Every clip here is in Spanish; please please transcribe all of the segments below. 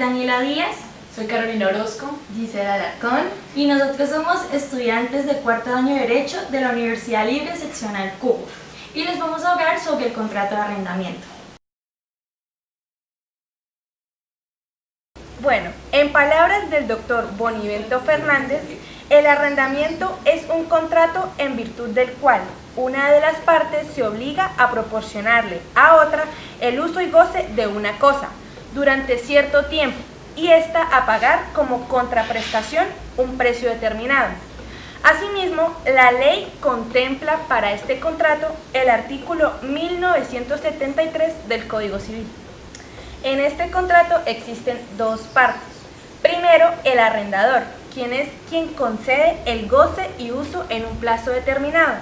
Daniela Díaz. Soy Carolina Orozco. Gisela Alarcón. Y nosotros somos estudiantes de cuarto año de Derecho de la Universidad Libre Seccional Cubo. Y les vamos a hablar sobre el contrato de arrendamiento. Bueno, en palabras del doctor Bonivento Fernández, el arrendamiento es un contrato en virtud del cual una de las partes se obliga a proporcionarle a otra el uso y goce de una cosa durante cierto tiempo y ésta a pagar como contraprestación un precio determinado. Asimismo, la ley contempla para este contrato el artículo 1973 del Código Civil. En este contrato existen dos partes. Primero, el arrendador, quien es quien concede el goce y uso en un plazo determinado,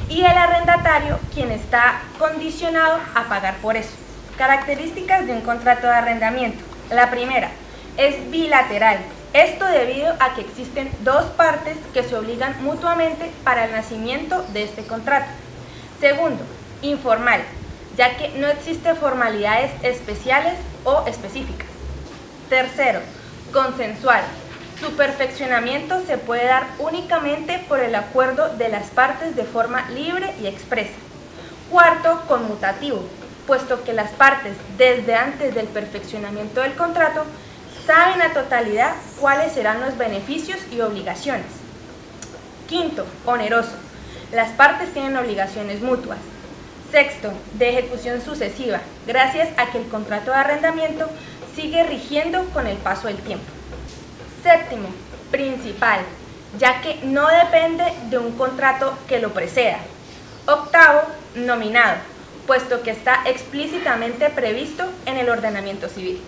y el arrendatario, quien está condicionado a pagar por eso. Características de un contrato de arrendamiento. La primera, es bilateral. Esto debido a que existen dos partes que se obligan mutuamente para el nacimiento de este contrato. Segundo, informal, ya que no existen formalidades especiales o específicas. Tercero, consensual. Su perfeccionamiento se puede dar únicamente por el acuerdo de las partes de forma libre y expresa. Cuarto, conmutativo, puesto que las partes, desde antes del perfeccionamiento del contrato, saben a totalidad cuáles serán los beneficios y obligaciones. Quinto, oneroso. Las partes tienen obligaciones mutuas. Sexto, de ejecución sucesiva, gracias a que el contrato de arrendamiento sigue rigiendo con el paso del tiempo. Séptimo, principal, ya que no depende de un contrato que lo preceda. Octavo, nominado, puesto que está explícitamente previsto en el ordenamiento civil.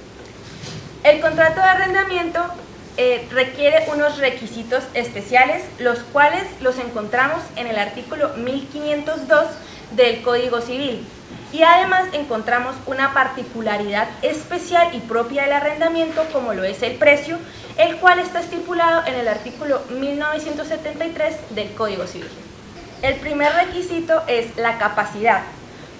El contrato de arrendamiento requiere unos requisitos especiales, los cuales los encontramos en el artículo 1502 del Código Civil. Y además encontramos una particularidad especial y propia del arrendamiento, como lo es el precio, el cual está estipulado en el artículo 1973 del Código Civil. El primer requisito es la capacidad.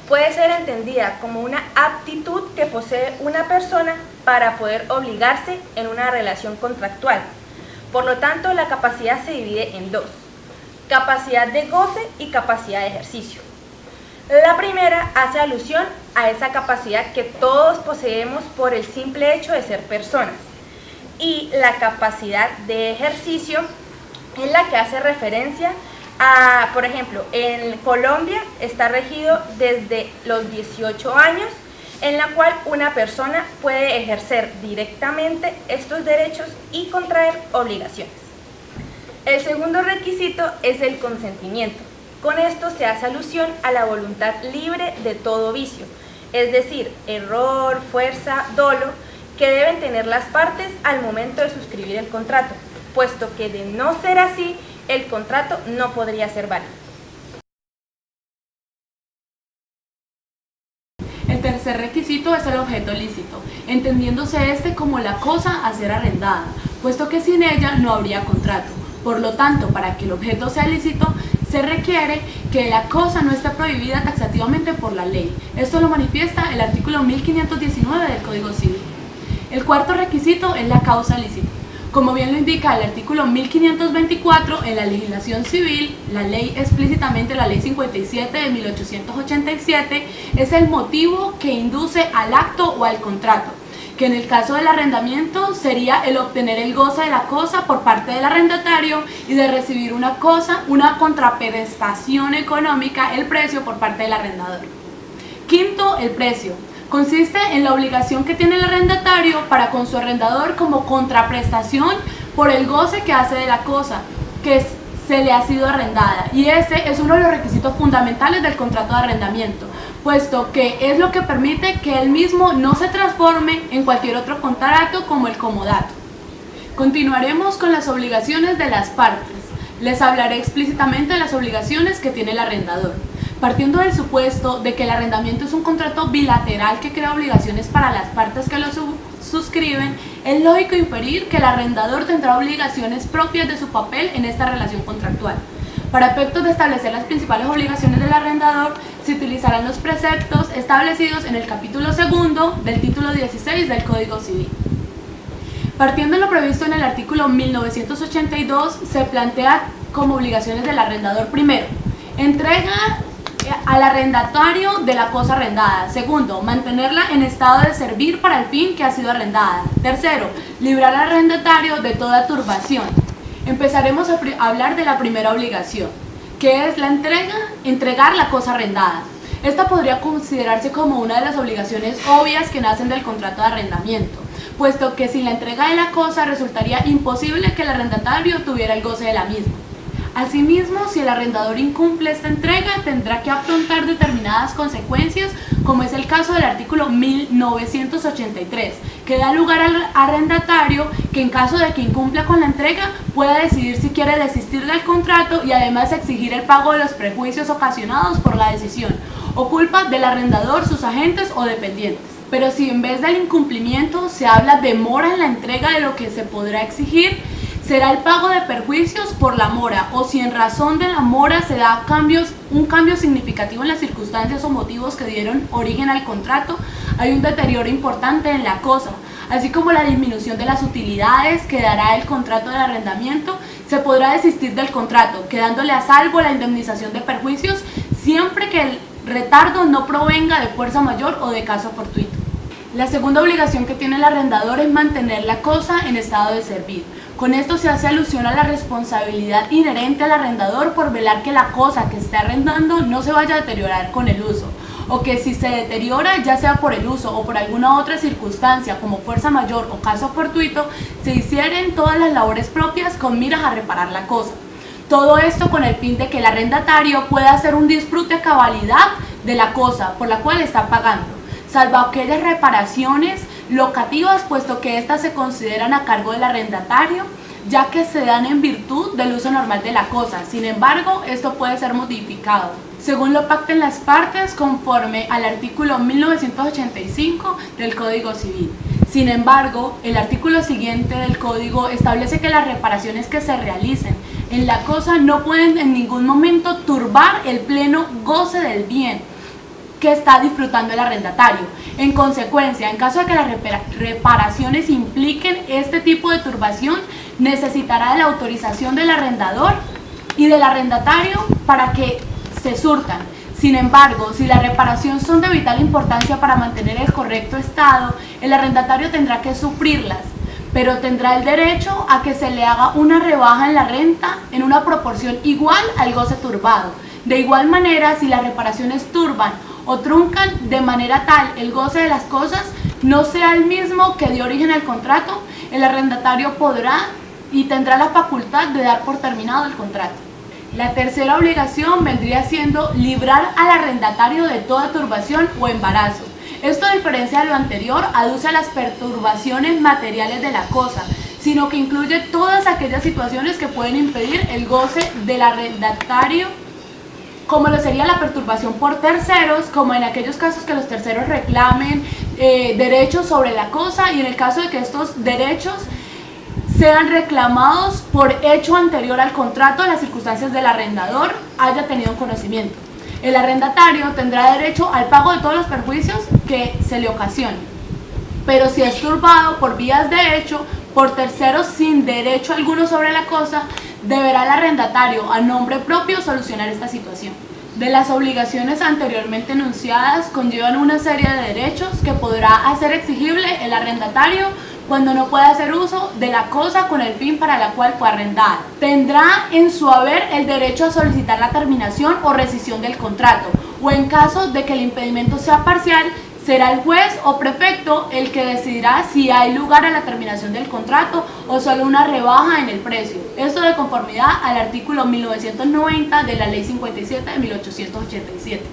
Puede ser entendida como una aptitud que posee una persona para poder obligarse en una relación contractual. Por lo tanto, la capacidad se divide en dos: capacidad de goce y capacidad de ejercicio. La primera hace alusión a esa capacidad que todos poseemos por el simple hecho de ser personas, y la capacidad de ejercicio es la que hace referencia a, por ejemplo, en Colombia está regido desde los 18 años, en la cual una persona puede ejercer directamente estos derechos y contraer obligaciones. El segundo requisito es el consentimiento. Con esto se hace alusión a la voluntad libre de todo vicio, es decir, error, fuerza, dolo, que deben tener las partes al momento de suscribir el contrato, puesto que de no ser así, el contrato no podría ser válido. El tercer requisito es el objeto lícito, entendiéndose este como la cosa a ser arrendada, puesto que sin ella no habría contrato. Por lo tanto, para que el objeto sea lícito, se requiere que la cosa no esté prohibida taxativamente por la ley. Esto lo manifiesta el artículo 1519 del Código Civil. El cuarto requisito es la causa lícita. Como bien lo indica el artículo 1524 en la legislación civil, la ley explícitamente, la ley 57 de 1887, es el motivo que induce al acto o al contrato, que en el caso del arrendamiento sería el obtener el goce de la cosa por parte del arrendatario y de recibir una contraprestación económica, el precio, por parte del arrendador. Quinto, el precio. Consiste en la obligación que tiene el arrendatario para con su arrendador como contraprestación por el goce que hace de la cosa que se le ha sido arrendada, y ese es uno de los requisitos fundamentales del contrato de arrendamiento, puesto que es lo que permite que él mismo no se transforme en cualquier otro contrato como el comodato. Continuaremos con las obligaciones de las partes. Les hablaré explícitamente de las obligaciones que tiene el arrendador. Partiendo del supuesto de que el arrendamiento es un contrato bilateral que crea obligaciones para las partes que lo suscriben, es lógico inferir que el arrendador tendrá obligaciones propias de su papel en esta relación contractual. Para efectos de establecer las principales obligaciones del arrendador, se utilizarán los preceptos establecidos en el capítulo 2 del título 16 del Código Civil. Partiendo de lo previsto en el artículo 1982, se plantea como obligaciones del arrendador: primero, entrega al arrendatario de la cosa arrendada; segundo, mantenerla en estado de servir para el fin que ha sido arrendada; tercero, librar al arrendatario de toda turbación. Empezaremos a hablar de la primera obligación, que es la entregar la cosa arrendada. Esta podría considerarse como una de las obligaciones obvias que nacen del contrato de arrendamiento, puesto que sin la entrega de la cosa resultaría imposible que el arrendatario tuviera el goce de la misma. Asimismo, si el arrendador incumple esta entrega, tendrá que afrontar determinadas consecuencias, como es el caso del artículo 1983, que da lugar al arrendatario que, en caso de que incumpla con la entrega, pueda decidir si quiere desistir del contrato y además exigir el pago de los perjuicios ocasionados por la decisión o culpa del arrendador, sus agentes o dependientes. Pero si en vez del incumplimiento se habla de mora en la entrega de lo que se podrá exigir, será el pago de perjuicios por la mora, o si en razón de la mora se da un cambio significativo en las circunstancias o motivos que dieron origen al contrato, hay un deterioro importante en la cosa, así como la disminución de las utilidades que dará el contrato de arrendamiento, se podrá desistir del contrato, quedándole a salvo la indemnización de perjuicios, siempre que el retardo no provenga de fuerza mayor o de caso fortuito. La segunda obligación que tiene el arrendador es mantener la cosa en estado de servir. Con esto se hace alusión a la responsabilidad inherente al arrendador por velar que la cosa que está arrendando no se vaya a deteriorar con el uso, o que si se deteriora, ya sea por el uso o por alguna otra circunstancia como fuerza mayor o caso fortuito, se hicieren todas las labores propias con miras a reparar la cosa. Todo esto con el fin de que el arrendatario pueda hacer un disfrute a cabalidad de la cosa por la cual está pagando, salvo aquellas reparaciones locativas, puesto que éstas se consideran a cargo del arrendatario, ya que se dan en virtud del uso normal de la cosa. Sin embargo, esto puede ser modificado según lo pacten las partes, conforme al artículo 1985 del Código Civil. Sin embargo, el artículo siguiente del Código establece que las reparaciones que se realicen en la cosa no pueden en ningún momento turbar el pleno goce del bien que está disfrutando el arrendatario. En consecuencia, en caso de que las reparaciones impliquen este tipo de turbación, necesitará de la autorización del arrendador y del arrendatario para que se surtan. Sin embargo, si las reparaciones son de vital importancia para mantener el correcto estado, el arrendatario tendrá que sufrirlas, pero tendrá el derecho a que se le haga una rebaja en la renta en una proporción igual al goce turbado. De igual manera, si las reparaciones turban o truncan de manera tal el goce de las cosas no sea el mismo que dio origen al contrato, el arrendatario podrá y tendrá la facultad de dar por terminado el contrato. La tercera obligación vendría siendo librar al arrendatario de toda turbación o embarazo. Esto, a diferencia de lo anterior, aduce a las perturbaciones materiales de la cosa, sino que incluye todas aquellas situaciones que pueden impedir el goce del arrendatario, como lo sería la perturbación por terceros, como en aquellos casos que los terceros reclamen derechos sobre la cosa, y en el caso de que estos derechos sean reclamados por hecho anterior al contrato, las circunstancias del arrendador haya tenido conocimiento. El arrendatario tendrá derecho al pago de todos los perjuicios que se le ocasionen, pero si es turbado por vías de hecho por terceros sin derecho alguno sobre la cosa, deberá el arrendatario a nombre propio solucionar esta situación. De las obligaciones anteriormente enunciadas conllevan una serie de derechos que podrá hacer exigible el arrendatario cuando no pueda hacer uso de la cosa con el fin para la cual fue arrendada. Tendrá en su haber el derecho a solicitar la terminación o rescisión del contrato, o en caso de que el impedimento sea parcial, será el juez o prefecto el que decidirá si hay lugar a la terminación del contrato o solo una rebaja en el precio. Esto de conformidad al artículo 1990 de la Ley 57 de 1887.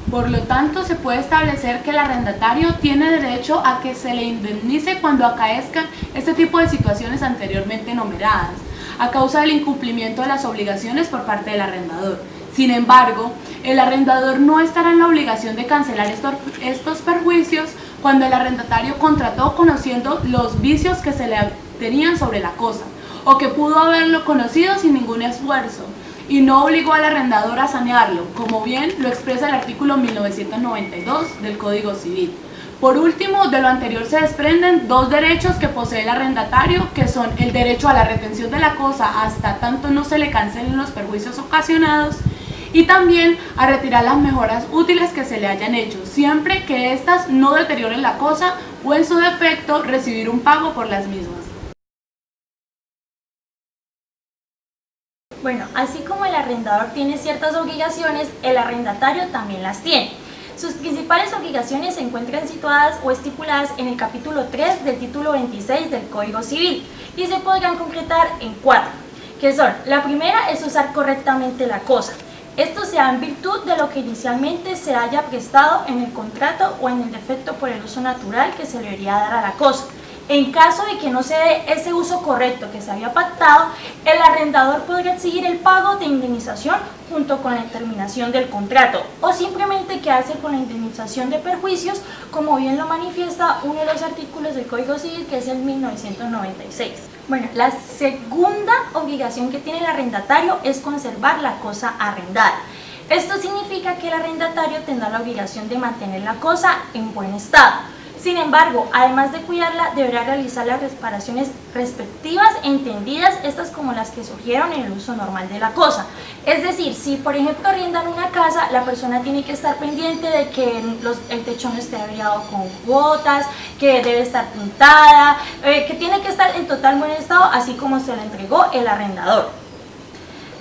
Por lo tanto, se puede establecer que el arrendatario tiene derecho a que se le indemnice cuando acaezcan este tipo de situaciones anteriormente enumeradas, a causa del incumplimiento de las obligaciones por parte del arrendador. Sin embargo, el arrendador no estará en la obligación de cancelar estos perjuicios cuando el arrendatario contrató conociendo los vicios que se le tenían sobre la cosa, o que pudo haberlo conocido sin ningún esfuerzo, y no obligó al arrendador a sanearlo, como bien lo expresa el artículo 1992 del Código Civil. Por último, de lo anterior se desprenden dos derechos que posee el arrendatario, que son el derecho a la retención de la cosa hasta tanto no se le cancelen los perjuicios ocasionados, y también a retirar las mejoras útiles que se le hayan hecho, siempre que éstas no deterioren la cosa o en su defecto recibir un pago por las mismas. Bueno, así como el arrendador tiene ciertas obligaciones, el arrendatario también las tiene. Sus principales obligaciones se encuentran situadas o estipuladas en el capítulo 3 del título 26 del Código Civil y se podrán concretar en 4, que son: la primera es usar correctamente la cosa. Esto se da en virtud de lo que inicialmente se haya prestado en el contrato o en el defecto por el uso natural que se le debería dar a la cosa. En caso de que no se dé ese uso correcto que se había pactado, el arrendador podría exigir el pago de indemnización junto con la terminación del contrato o simplemente quedarse con la indemnización de perjuicios, como bien lo manifiesta uno de los artículos del Código Civil, que es el 1996. Bueno, la segunda obligación que tiene el arrendatario es conservar la cosa arrendada. Esto significa que el arrendatario tendrá la obligación de mantener la cosa en buen estado. Sin embargo, además de cuidarla, deberá realizar las reparaciones respectivas, entendidas estas como las que surgieron en el uso normal de la cosa. Es decir, si por ejemplo arriendan una casa, la persona tiene que estar pendiente de que el techo no esté abrigado con gotas, que debe estar pintada, que tiene que estar en total buen estado, así como se lo entregó el arrendador.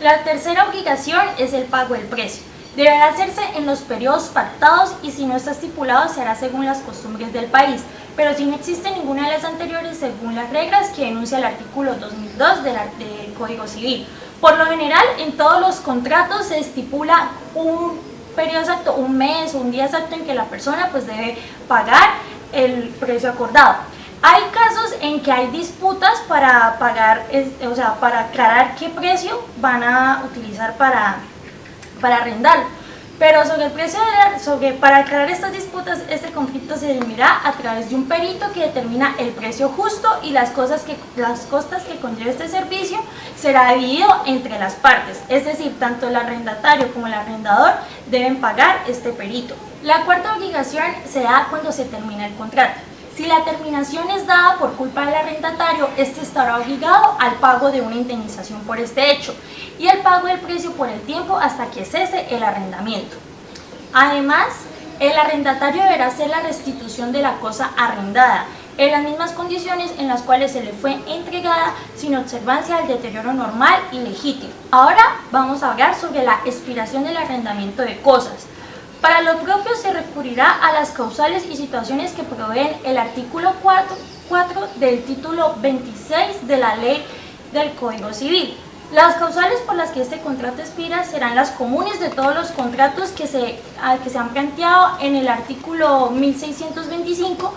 La tercera obligación es el pago del precio. Deberá hacerse en los periodos pactados y si no está estipulado se hará según las costumbres del país, pero si no existe ninguna de las anteriores según las reglas que enuncia el artículo 2002 del Código Civil. Por lo general, en todos los contratos se estipula un periodo exacto, un mes o un día exacto en que la persona pues debe pagar el precio acordado. Hay casos en que hay disputas para pagar, para aclarar qué precio van a utilizar para arrendarlo, pero sobre el precio para aclarar estas disputas, este conflicto se dirimirá a través de un perito que determina el precio justo y las costas que conlleva este servicio será dividido entre las partes, es decir, tanto el arrendatario como el arrendador deben pagar este perito. La cuarta obligación se da cuando se termina el contrato. Si la terminación es dada por culpa del arrendatario, este estará obligado al pago de una indemnización por este hecho y el pago del precio por el tiempo hasta que cese el arrendamiento. Además, el arrendatario deberá hacer la restitución de la cosa arrendada en las mismas condiciones en las cuales se le fue entregada, sin observancia del deterioro normal y legítimo. Ahora vamos a hablar sobre la expiración del arrendamiento de cosas. Para lo propio se recurrirá a las causales y situaciones que proveen el artículo 4 del título 26 de la ley del Código Civil. Las causales por las que este contrato expira serán las comunes de todos los contratos que se han planteado en el artículo 1625.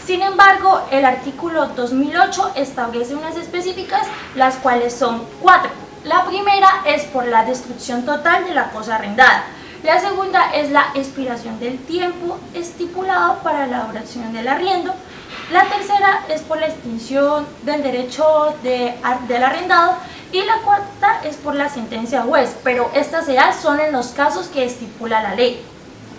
Sin embargo, el artículo 2008 establece unas específicas, las cuales son 4. La primera es por la destrucción total de la cosa arrendada. La segunda es la expiración del tiempo estipulado para la duración del arriendo. La tercera es por la extinción del derecho del arrendado. Y la cuarta es por la sentencia juez, pero estas se dan solo en los casos que estipula la ley.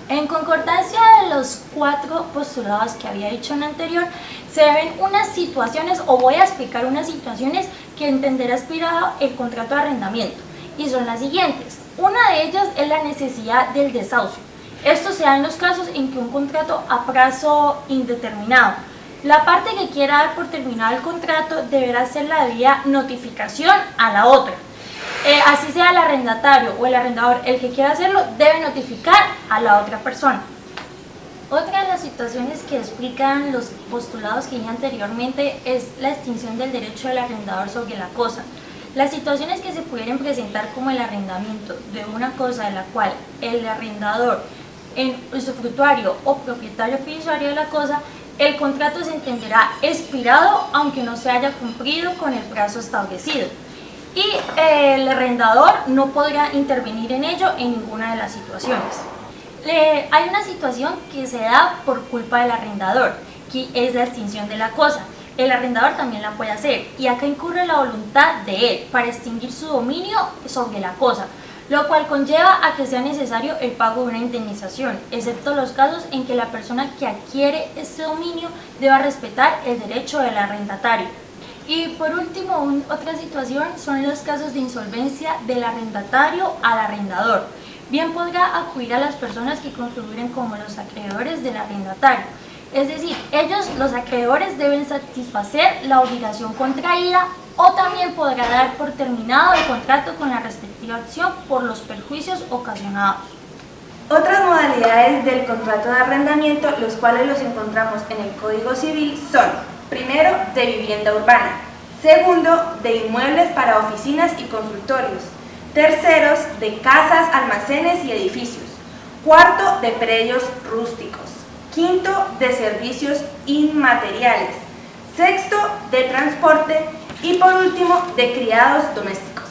En concordancia de los 4 postulados que había dicho en el anterior, se ven unas situaciones, o voy a explicar unas situaciones que entenderá expirado el contrato de arrendamiento, y son las siguientes. Una de ellas es la necesidad del desahucio. Esto se da en los casos en que un contrato a plazo indeterminado, la parte que quiera dar por terminado el contrato deberá hacer la debida notificación a la otra. Así sea el arrendatario o el arrendador el que quiera hacerlo, debe notificar a la otra persona. Otra de las situaciones que explican los postulados que dije anteriormente es la extinción del derecho del arrendador sobre la cosa. Las situaciones que se pudieran presentar como el arrendamiento de una cosa de la cual el arrendador, el usufructuario o propietario fiduciario de la cosa, el contrato se entenderá expirado aunque no se haya cumplido con el plazo establecido. Y el arrendador no podrá intervenir en ello en ninguna de las situaciones. Hay una situación que se da por culpa del arrendador, que es la extinción de la cosa. El arrendador también la puede hacer y acá incurre la voluntad de él para extinguir su dominio sobre la cosa. lo cual conlleva a que sea necesario el pago de una indemnización, excepto los casos en que la persona que adquiere este dominio deba respetar el derecho del arrendatario. Y por último, otra situación son los casos de insolvencia del arrendatario al arrendador. Bien podrá acudir a las personas que configuren como los acreedores del arrendatario. Es decir, ellos, los acreedores, deben satisfacer la obligación contraída o también podrá dar por terminado el contrato con la respectiva acción por los perjuicios ocasionados. Otras modalidades del contrato de arrendamiento, los cuales los encontramos en el Código Civil, son: primero, de vivienda urbana; segundo, de inmuebles para oficinas y consultorios; terceros, de casas, almacenes y edificios; cuarto, de predios rústicos; quinto, de servicios inmateriales; sexto, de transporte; y por último, de criados domésticos.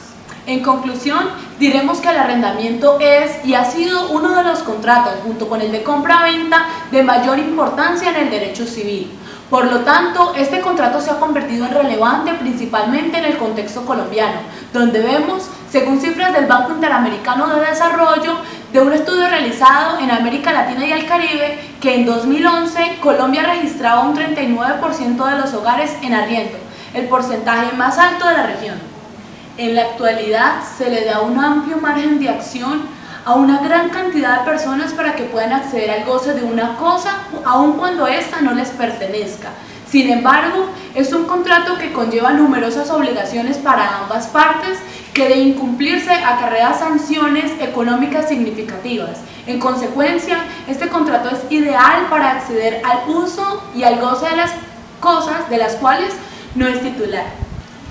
En conclusión, diremos que el arrendamiento es y ha sido uno de los contratos, junto con el de compra-venta, de mayor importancia en el derecho civil. Por lo tanto, este contrato se ha convertido en relevante principalmente en el contexto colombiano, donde vemos, según cifras del Banco Interamericano de Desarrollo, de un estudio realizado en América Latina y el Caribe, que en 2011 Colombia registraba un 39% de los hogares en arriendo, el porcentaje más alto de la región. En la actualidad se le da un amplio margen de acción a una gran cantidad de personas para que puedan acceder al goce de una cosa, aun cuando ésta no les pertenezca. Sin embargo, es un contrato que conlleva numerosas obligaciones para ambas partes, que de incumplirse acarrea sanciones económicas significativas. En consecuencia, este contrato es ideal para acceder al uso y al goce de las cosas de las cuales no es titular.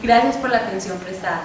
Gracias por la atención prestada.